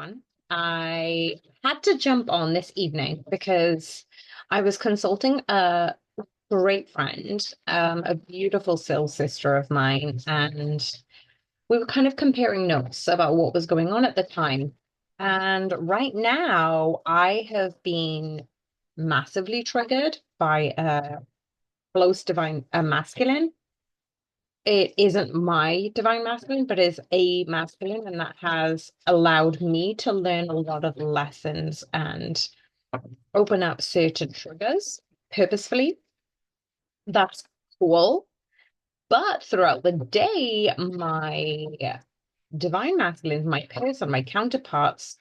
everyone. I had to jump on this evening because I was consulting a great friend, a beautiful soul sister of mine, and we were kind of comparing notes about what was going on at the time. And right now, I have been massively triggered by a close divine, a masculine. It isn't my divine masculine, but is a masculine, and that has allowed me to learn a lot of lessons and open up certain triggers purposefully. That's cool. But throughout the day, my divine masculines, my person, my counterparts,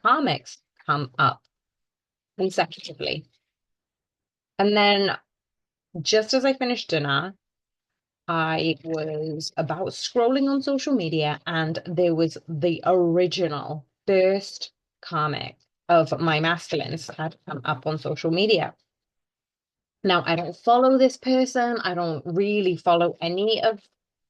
karmics come up consecutively. And then just as I finished dinner, I was about scrolling on social media and there was the original first comic of my masculines had come up on social media. Now, I don't follow this person. I don't really follow any of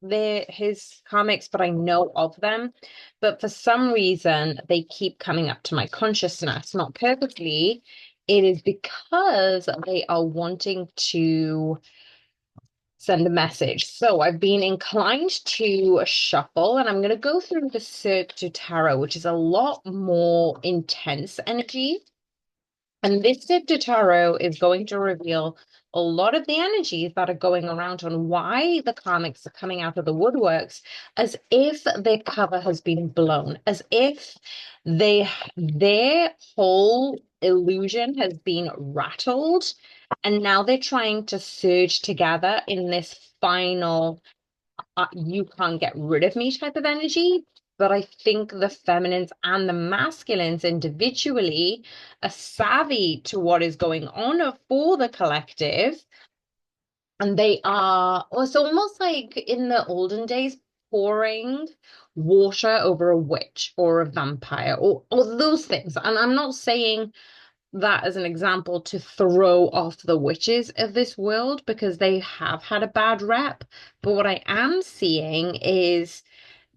his comics, but I know of them. But for some reason, they keep coming up to my consciousness, not purposely. It is because they are wanting to send a message. So I've been inclined to shuffle, and I'm going to go through the Cirque du Tarot, which is a lot more intense energy. And this Cirque du Tarot is going to reveal a lot of the energies that are going around on why the comics are coming out of the woodworks as if their cover has been blown, as if their whole illusion has been rattled, and now they're trying to surge together in this final you can't get rid of me type of energy. But I think the feminines and the masculines individually are savvy to what is going on for the collective. And they are, well, it's almost like in the olden days, pouring water over a witch or a vampire or those things. And I'm not saying that as an example to throw off the witches of this world because they have had a bad rep. But what I am seeing is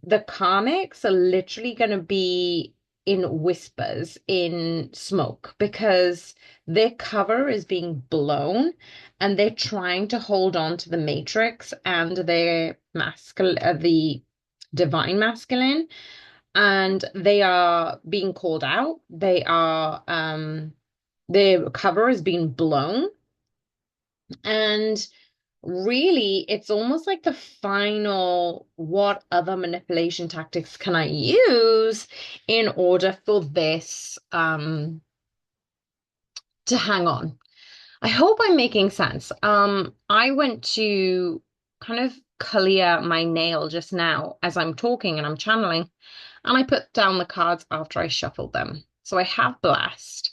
the comics are literally going to be in whispers, in smoke, because their cover is being blown and they're trying to hold on to the matrix and their masculine, the divine masculine, and they are being called out. They are, their cover is being blown. And really, it's almost like the final, what other manipulation tactics can I use in order for this to hang on? I hope I'm making sense. I went to kind of clear my nail just now as I'm talking and I'm channeling, and I put down the cards after I shuffled them. So I have blessed.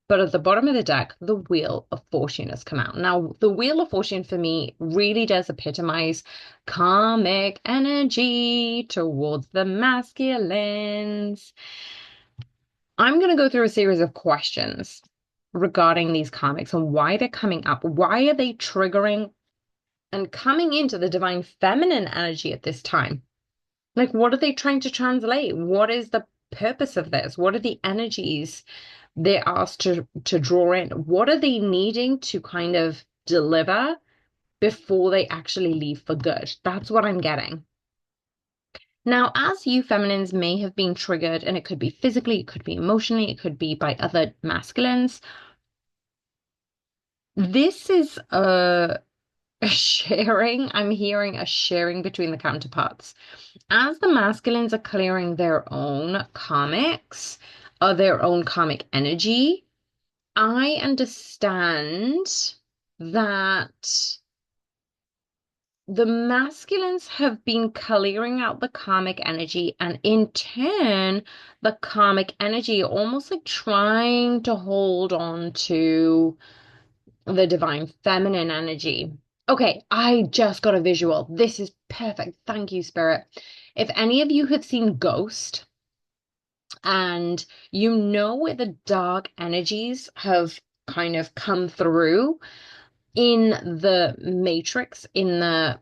But at the bottom of the deck, the Wheel of Fortune has come out. Now, the Wheel of Fortune for me really does epitomize karmic energy towards the masculines. I'm going to go through a series of questions regarding these karmics and why they're coming up. Why are they triggering and coming into the divine feminine energy at this time? Like, what are they trying to translate? What is the purpose of this? What are the energies they're asked to draw in? What are they needing to kind of deliver before they actually leave for good? That's what I'm getting. Now, as you feminines may have been triggered, and it could be physically, it could be emotionally, it could be by other masculines, this is a sharing. I'm hearing a sharing between the counterparts. As the masculines are clearing their own karmics, or their own karmic energy, I understand that the masculines have been clearing out the karmic energy, and in turn, the karmic energy almost like trying to hold on to the divine feminine energy. Okay, I just got a visual. This is perfect. Thank you, Spirit. If any of you have seen Ghost and you know where the dark energies have kind of come through in the matrix, in the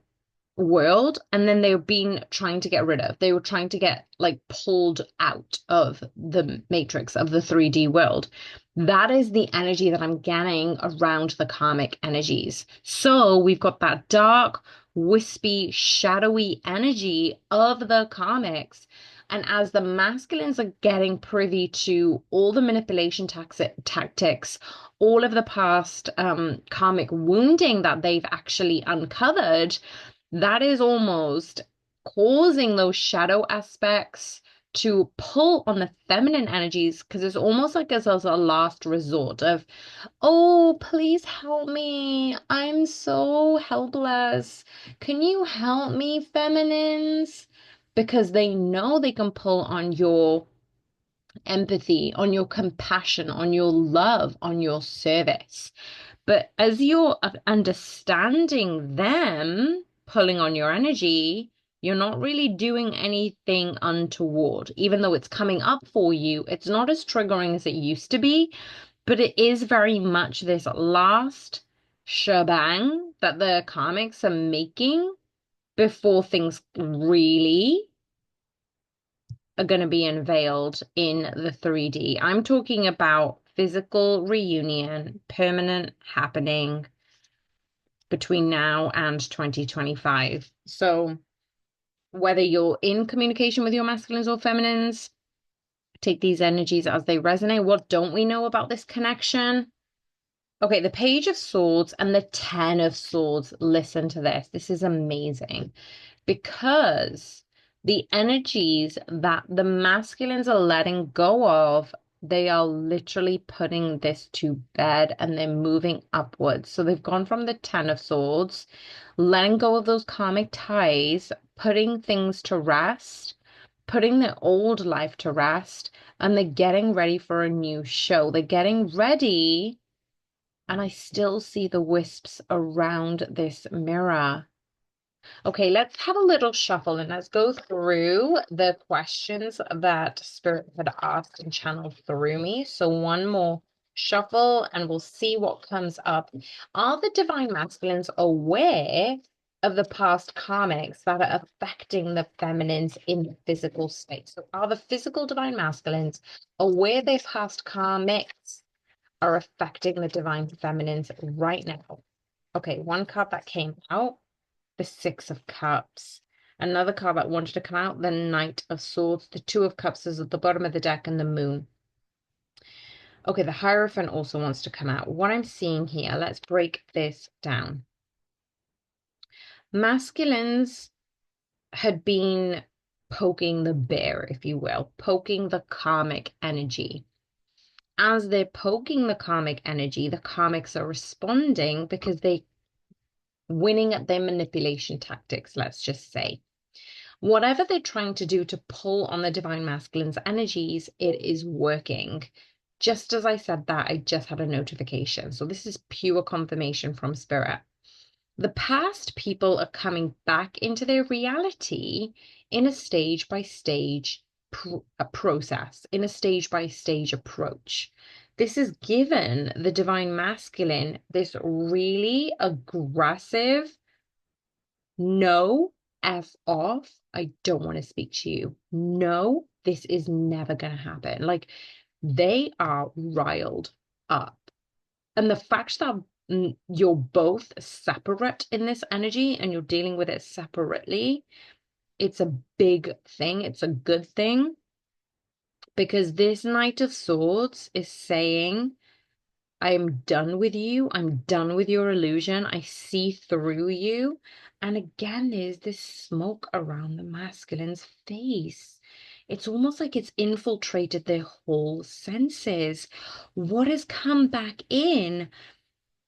world, and then they were being trying to get rid of. They were trying to get like pulled out of the matrix of the 3D world. That is the energy that I'm getting around the karmic energies. So we've got that dark, wispy, shadowy energy of the karmics. And as the masculines are getting privy to all the manipulation tactics, all of the past karmic wounding that they've actually uncovered, that is almost causing those shadow aspects to pull on the feminine energies, because it's almost like it's as a last resort of, oh, please help me. I'm so helpless. Can you help me, feminines? Because they know they can pull on your empathy, on your compassion, on your love, on your service. But as you're understanding them pulling on your energy, you're not really doing anything untoward. Even though it's coming up for you, it's not as triggering as it used to be, but it is very much this last shebang that the comics are making before things really are going to be unveiled in the 3D. I'm talking about physical reunion, permanent happening between now and 2025. So whether you're in communication with your masculines or feminines, take these energies as they resonate. What don't we know about this connection? Okay, the Page of Swords and the Ten of Swords. Listen to this. This is amazing because the energies that the masculines are letting go of, they are literally putting this to bed and they're moving upwards. So they've gone from the Ten of Swords, letting go of those karmic ties, putting things to rest, putting their old life to rest, and they're getting ready for a new show. They're getting ready, and I still see the wisps around this mirror. Okay, let's have a little shuffle and let's go through the questions that Spirit had asked and channeled through me. So one more shuffle and we'll see what comes up. Are the divine masculines aware of the past karmics that are affecting the feminines in the physical space? So are the physical divine masculines aware their past karmics are affecting the divine feminines right now? Okay, one card that came out, the Six of Cups. Another card that wanted to come out, the Knight of Swords. The Two of Cups is at the bottom of the deck, and the Moon. Okay, the Hierophant also wants to come out. What I'm seeing here, let's break this down. Masculines had been poking the bear, if you will, poking the karmic energy. As they're poking the karmic energy, the karmics are responding because they're winning at their manipulation tactics, let's just say. Whatever they're trying to do to pull on the divine masculine's energies, it is working. Just as I said that, I just had a notification. So this is pure confirmation from Spirit. The past people are coming back into their reality in a stage by stage process, in a stage by stage approach. This is given the divine masculine this really aggressive, no, F off. I don't want to speak to you. No, this is never going to happen. Like, they are riled up. And the fact that you're both separate in this energy and you're dealing with it separately, it's a big thing. It's a good thing because this Knight of Swords is saying, I'm done with you. I'm done with your illusion. I see through you. And again, there's this smoke around the masculine's face. It's almost like it's infiltrated their whole senses. What has come back in?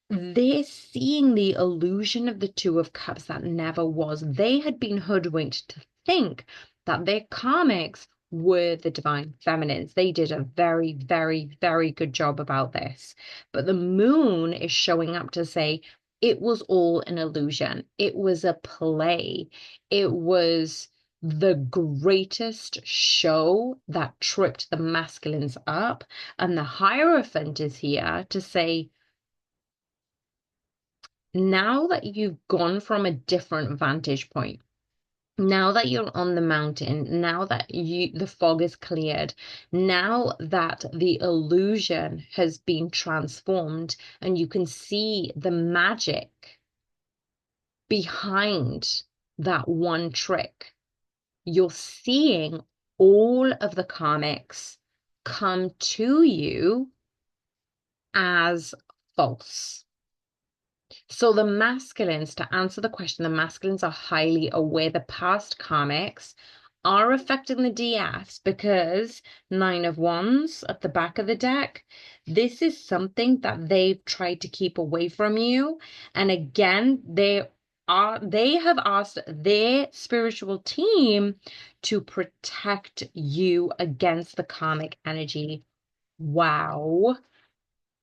They're seeing the illusion of the Two of Cups that never was. They had been hoodwinked to think that their karmics were the divine feminines. They did a very, very, very good job about this. But the moon is showing up to say it was all an illusion. It was a play. It was the greatest show that tripped the masculines up. And the Hierophant is here to say, Now that you've gone from a different vantage point, now that you're on the mountain, now that the fog is cleared, now that the illusion has been transformed and you can see the magic behind that one trick, you're seeing all of the karmics come to you as false. So the masculines, to answer the question, the masculines are highly aware the past karmics are affecting the DFs because Nine of Wands at the back of the deck, this is something that they've tried to keep away from you. And again, they have asked their spiritual team to protect you against the karmic energy. Wow.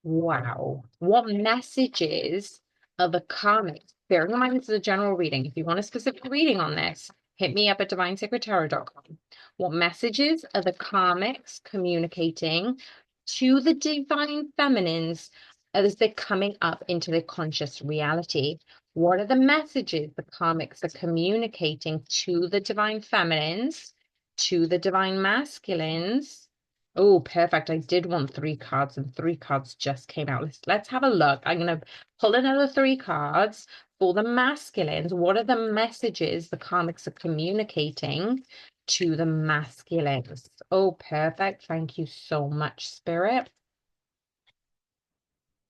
Wow. What messages are the karmics? Bearing in mind this is a general reading. If you want a specific reading on this, hit me up at divinesacredtarot.com. What messages are the karmics communicating to the divine feminines as they're coming up into their conscious reality? What are the messages the karmics are communicating to the divine feminines, to the divine masculines? Oh, perfect. I did want three cards, and three cards just came out. Let's have a look. I'm going to pull another three cards for the masculines. What are the messages the karmics are communicating to the masculines? Oh, perfect. Thank you so much, Spirit.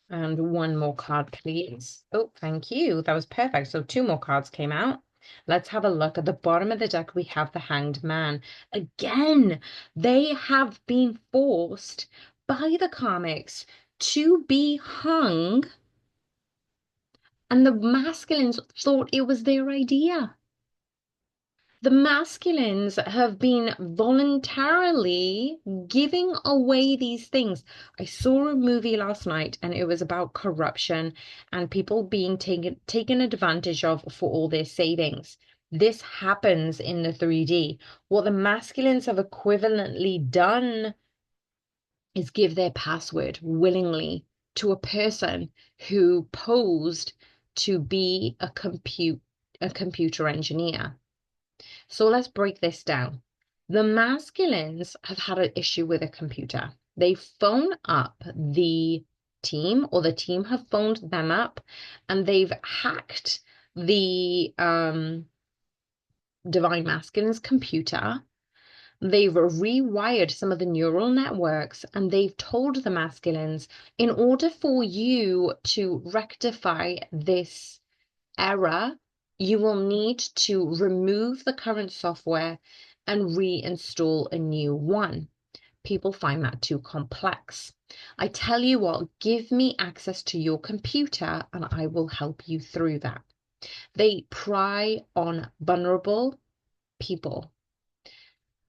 And one more card, please. Oh, thank you. That was perfect. So two more cards came out. Let's have a look. At the bottom of the deck, we have the Hanged Man. Again, they have been forced by the karmics to be hung, and the masculines thought it was their idea. The masculines have been voluntarily giving away these things. I saw a movie last night and it was about corruption and people being taken advantage of for all their savings. This happens in the 3D. What the masculines have equivalently done is give their password willingly to a person who posed to be a computer engineer. So let's break this down. The masculines have had an issue with a computer. They phone up the team, or the team have phoned them up, and they've hacked the divine masculine's computer. They've rewired some of the neural networks, and they've told the masculines, in order for you to rectify this error, you will need to remove the current software and reinstall a new one. People find that too complex. I tell you what, give me access to your computer and I will help you through that. They pry on vulnerable people.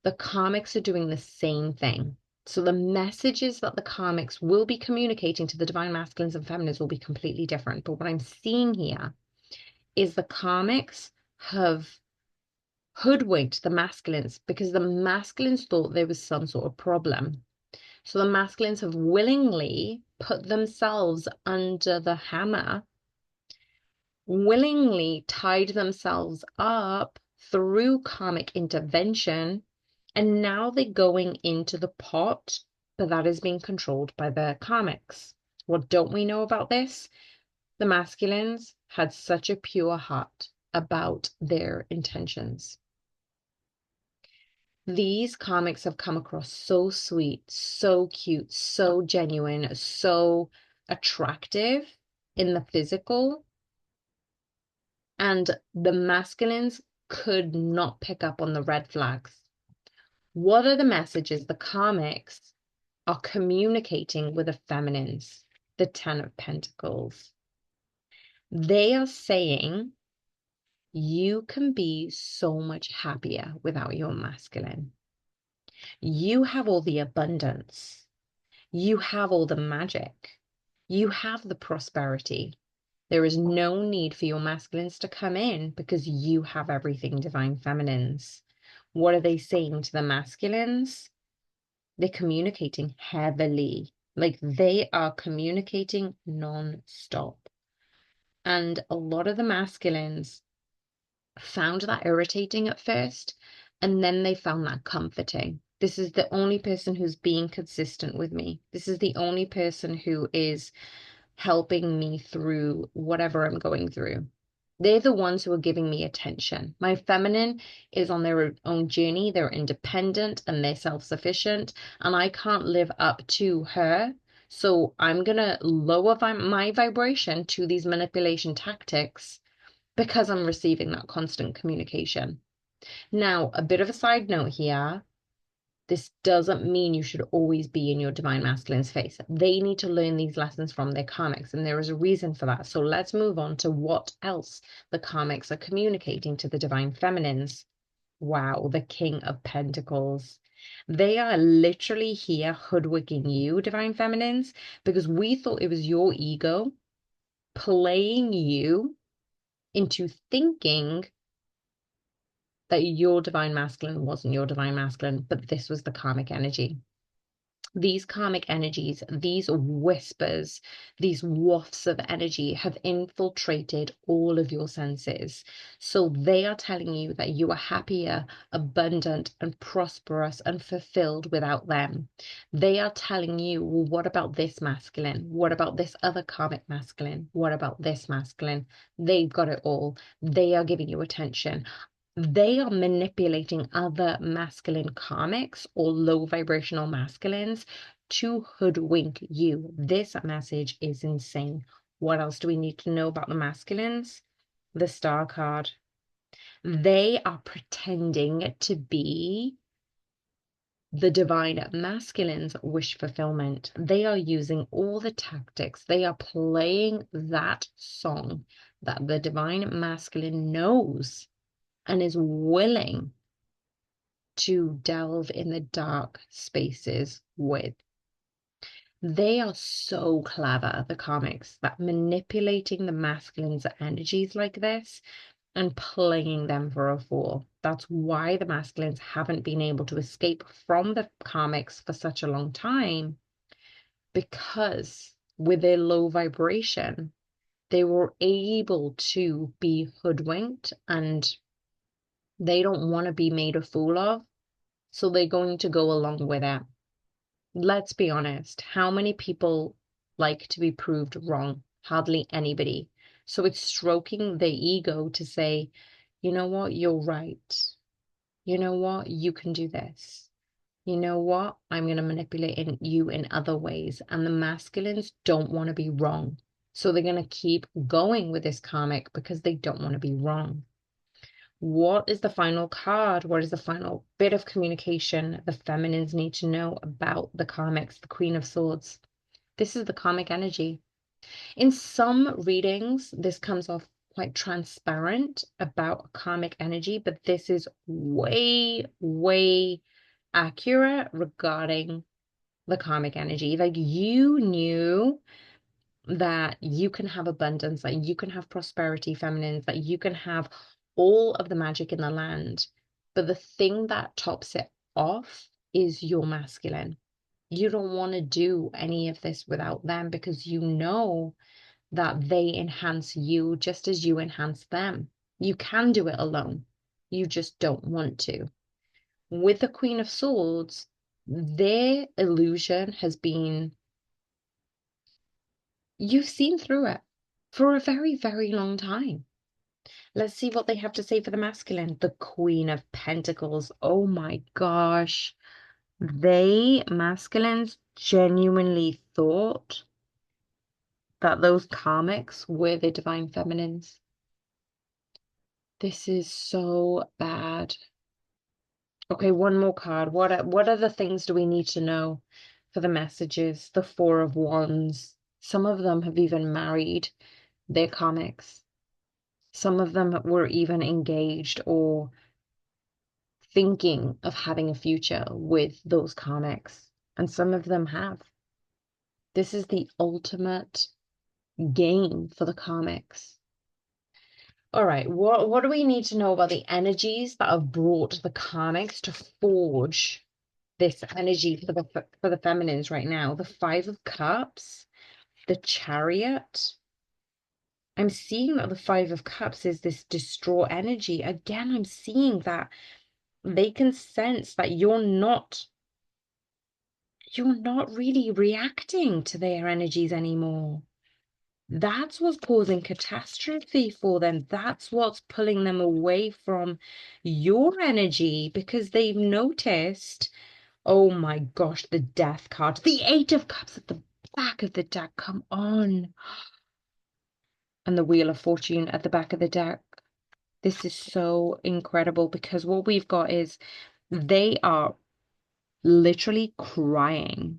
The karmics are doing the same thing. So the messages that the karmics will be communicating to the divine masculines and feminines will be completely different. But what I'm seeing here is the karmics have hoodwinked the masculines because the masculines thought there was some sort of problem. So the masculines have willingly put themselves under the hammer, willingly tied themselves up through karmic intervention, and now they're going into the pot, but that is being controlled by the karmics. What don't we know about this? The masculines had such a pure heart about their intentions. These comics have come across so sweet, so cute, so genuine, so attractive in the physical, and the masculines could not pick up on the red flags. What are the messages the karmics are communicating with the feminines? The Ten of Pentacles. They are saying you can be so much happier without your masculine. You have all the abundance. You have all the magic. You have the prosperity. There is no need for your masculines to come in because you have everything, divine feminines. What are they saying to the masculines? They're communicating heavily. Like they are communicating non-stop. And a lot of the masculines found that irritating at first, and then they found that comforting. This is the only person who's being consistent with me. This is the only person who is helping me through whatever I'm going through. They're the ones who are giving me attention. My feminine is on their own journey. They're independent and they're self-sufficient, and I can't live up to her. So I'm gonna lower my vibration to these manipulation tactics because I'm receiving that constant communication. Now, a bit of a side note here. This doesn't mean you should always be in your divine masculine's face. They need to learn these lessons from their karmics, and there is a reason for that. So let's move on to what else the karmics are communicating to the divine feminines. Wow, the King of Pentacles. They are literally here hoodwinking you, divine feminines, because we thought it was your ego playing you into thinking that your divine masculine wasn't your divine masculine, but this was the karmic energy. These karmic energies, these whispers, these wafts of energy have infiltrated all of your senses. So they are telling you that you are happier, abundant, and prosperous and fulfilled without them. They are telling you, well, what about this masculine? What about this other karmic masculine? What about this masculine? They've got it all. They are giving you attention. They are manipulating other masculine karmics or low vibrational masculines to hoodwink you. This message is insane. What else do we need to know about the masculines? The Star card. They are pretending to be the divine masculine's wish fulfillment. They are using all the tactics. They are playing that song that the divine masculine knows and is willing to delve in the dark spaces with. They are so clever, the comics, that manipulating the masculine's energies like this and playing them for a fool. That's why the masculines haven't been able to escape from the comics for such a long time, because with their low vibration, they were able to be hoodwinked and they don't want to be made a fool of. So they're going to go along with it. Let's be honest. How many people like to be proved wrong? Hardly anybody. So it's stroking their ego to say, you know what, you're right. You know what, you can do this. You know what, I'm going to manipulate you in other ways. And the masculines don't want to be wrong. So they're going to keep going with this karmic because they don't want to be wrong. What is the final card? What is the final bit of communication the feminines need to know about the karmics, the Queen of Swords? This is the karmic energy. In some readings, this comes off quite transparent about karmic energy, but this is way, way accurate regarding the karmic energy. Like, you knew that you can have abundance, that you can have prosperity, feminines, that you can have all of the magic in the land. But the thing that tops it off is your masculine. You don't want to do any of this without them because you know that they enhance you just as you enhance them. You can do it alone. You just don't want to. With the Queen of Swords, their illusion has been, you've seen through it for a very, very long time. Let's see what they have to say for the masculine. The Queen of Pentacles. Oh my gosh. They, masculines, genuinely thought that those karmics were the divine feminines. This is so bad. Okay, one more card. What other things do we need to know for the messages? The Four of Wands. Some of them have even married their karmics. Some of them were even engaged or thinking of having a future with those karmics, and some of them have. This is the ultimate game for the karmics. All right, what do we need to know about the energies that have brought the karmics to forge this energy for the feminines right now? The Five of Cups, the Chariot, I'm seeing that the Five of Cups is this distraught energy. Again, I'm seeing that they can sense that you're not really reacting to their energies anymore. That's what's causing catastrophe for them. That's what's pulling them away from your energy because they've noticed, oh my gosh, the Death card, the Eight of Cups at the back of the deck. Come on. And the Wheel of Fortune at the back of the deck. This is so incredible because what we've got is they are literally crying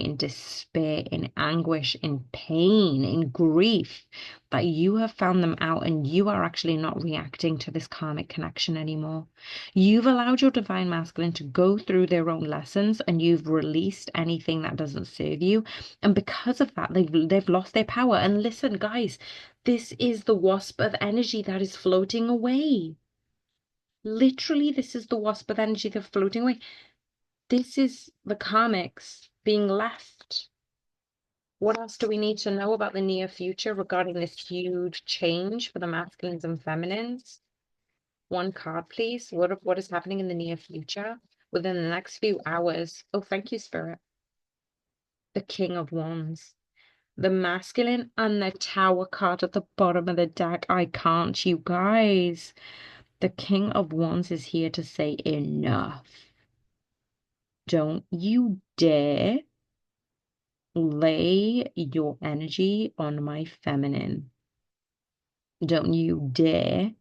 in despair, in anguish, in pain, in grief that you have found them out and you are actually not reacting to this karmic connection anymore. You've allowed your divine masculine to go through their own lessons and you've released anything that doesn't serve you. And because of that, they've lost their power. And listen, guys, this is the wasp of energy that is floating away. Literally, this is the wasp of energy that's floating away. This is the karmics being left. What else do we need to know about the near future regarding this huge change for the masculines and feminines? One card, please. What is happening in the near future within the next few hours? Oh, thank you, Spirit. The King of Wands. The masculine and the Tower card at the bottom of the deck. I can't, you guys. The King of Wands is here to say enough. Don't you dare lay your energy on my feminine. Don't you dare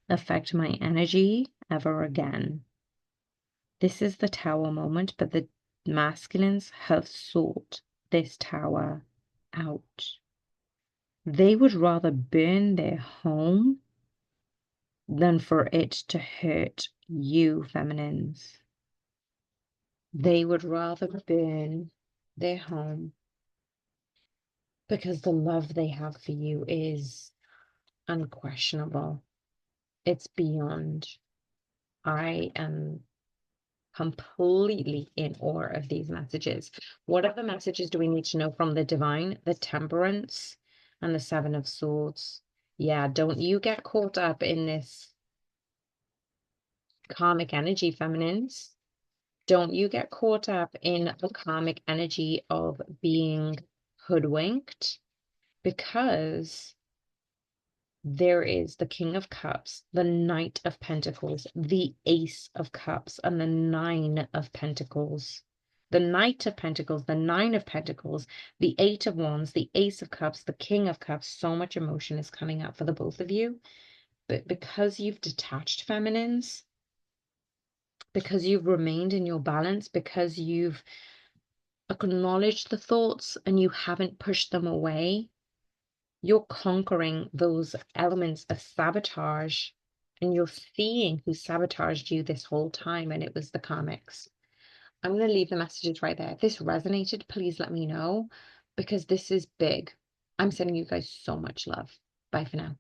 affect my energy ever again. This is the Tower moment, but the masculines have sought this Tower out. They would rather burn their home than for it to hurt you, feminines. They would rather burn their home because the love they have for you is unquestionable. It's beyond. I am completely in awe of these messages. What other messages do we need to know from the divine? The Temperance and the Seven of Swords. Yeah, don't you get caught up in this karmic energy, feminines. Don't you get caught up in the karmic energy of being hoodwinked because there is the King of Cups, the Knight of Pentacles, the Ace of Cups, and the Nine of Pentacles. The Knight of Pentacles, the Nine of Pentacles, the Eight of Wands, the Ace of Cups, the King of Cups. So much emotion is coming up for the both of you. But because you've detached, feminines, because you've remained in your balance, because you've acknowledged the thoughts and you haven't pushed them away, you're conquering those elements of sabotage and you're seeing who sabotaged you this whole time, and it was the karmics. I'm going to leave the messages right there. If this resonated, please let me know because this is big. I'm sending you guys so much love. Bye for now.